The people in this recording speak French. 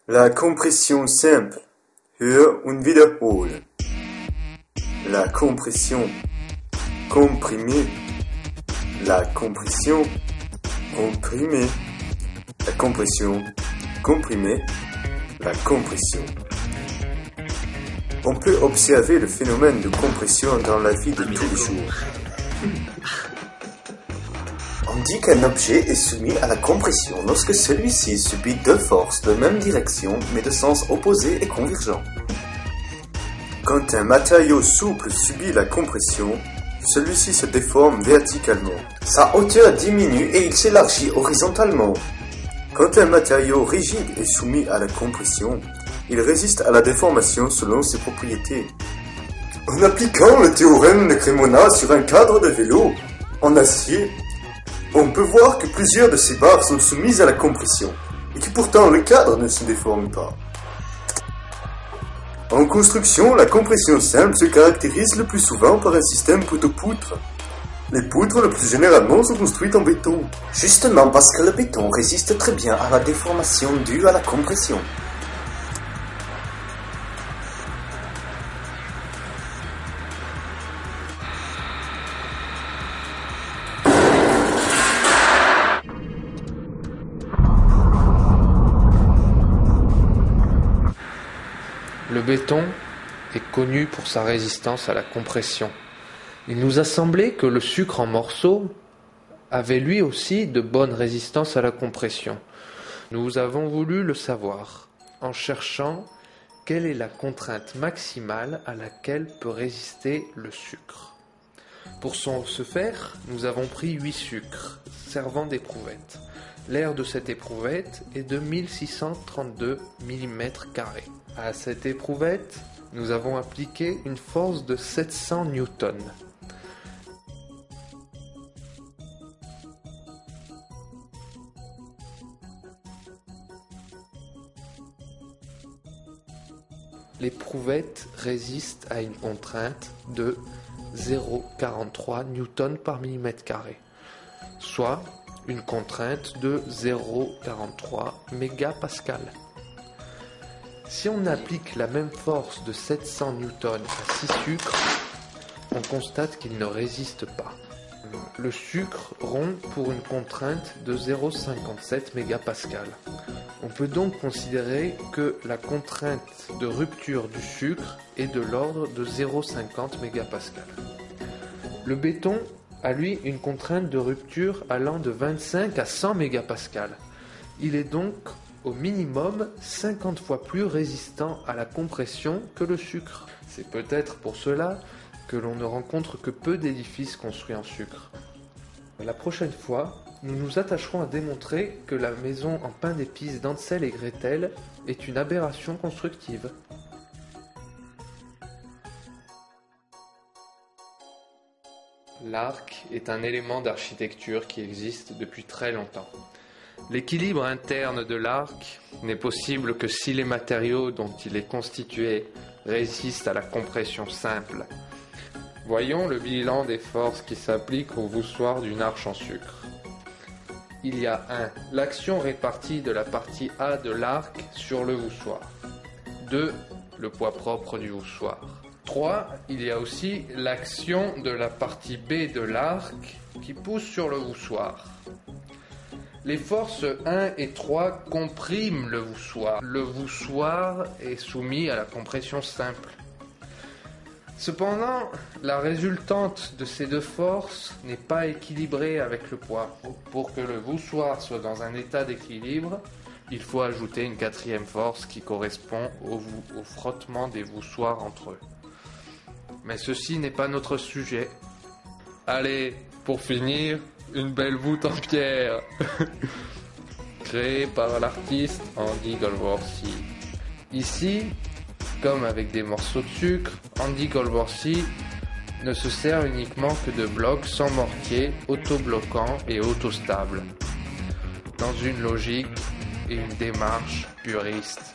La compression simple. Hör und wiederhole. La compression comprimée. La compression comprimée. La compression comprimée. La compression. On peut observer le phénomène de compression dans la vie de tous les jours. On dit qu'un objet est soumis à la compression lorsque celui-ci subit deux forces de même direction mais de sens opposé et convergents. Quand un matériau souple subit la compression, celui-ci se déforme verticalement. Sa hauteur diminue et il s'élargit horizontalement. Quand un matériau rigide est soumis à la compression, il résiste à la déformation selon ses propriétés. En appliquant le théorème de Cremona sur un cadre de vélo en acier, on peut voir que plusieurs de ces barres sont soumises à la compression et que pourtant le cadre ne se déforme pas. En construction, la compression simple se caractérise le plus souvent par un système poteau-poutre. Les poutres le plus généralement sont construites en béton. Justement parce que le béton résiste très bien à la déformation due à la compression. Le béton est connu pour sa résistance à la compression. Il nous a semblé que le sucre en morceaux avait lui aussi de bonnes résistances à la compression. Nous avons voulu le savoir en cherchant quelle est la contrainte maximale à laquelle peut résister le sucre. Pour ce faire, nous avons pris 8 sucres servant d'éprouvette. L'aire de cette éprouvette est de 1632 mm². À cette éprouvette, nous avons appliqué une force de 700 newtons. L'éprouvette résiste à une contrainte de 0,43 newtons par mm², soit une contrainte de 0,43 mégapascal. Si on applique la même force de 700 newtons à 6 sucres, on constate qu'ils ne résistent pas. Le sucre rompt pour une contrainte de 0,57 mégapascal. On peut donc considérer que la contrainte de rupture du sucre est de l'ordre de 0,50 mégapascal. Le béton a lui une contrainte de rupture allant de 25 à 100 mégapascal. Il est donc au minimum 50 fois plus résistant à la compression que le sucre. C'est peut-être pour cela que l'on ne rencontre que peu d'édifices construits en sucre. La prochaine fois, nous nous attacherons à démontrer que la maison en pain d'épices d'Hansel et Gretel est une aberration constructive. L'arc est un élément d'architecture qui existe depuis très longtemps. L'équilibre interne de l'arc n'est possible que si les matériaux dont il est constitué résistent à la compression simple. Voyons le bilan des forces qui s'appliquent au voussoir d'une arche en sucre. Il y a 1. L'action répartie de la partie A de l'arc sur le voussoir. 2. Le poids propre du voussoir. 3. Il y a aussi l'action de la partie B de l'arc qui pousse sur le voussoir. Les forces 1 et 3 compriment le voussoir. Le voussoir est soumis à la compression simple. Cependant, la résultante de ces deux forces n'est pas équilibrée avec le poids. Pour que le voussoir soit dans un état d'équilibre, il faut ajouter une 4e force qui correspond au frottement des voussoirs entre eux. Mais ceci n'est pas notre sujet. Allez, pour finir, une belle voûte en pierre créée par l'artiste Andy Golvorsi. Ici, comme avec des morceaux de sucre, Andy Golvorsi ne se sert uniquement que de blocs sans mortier, autobloquants et autostables, dans une logique et une démarche puriste.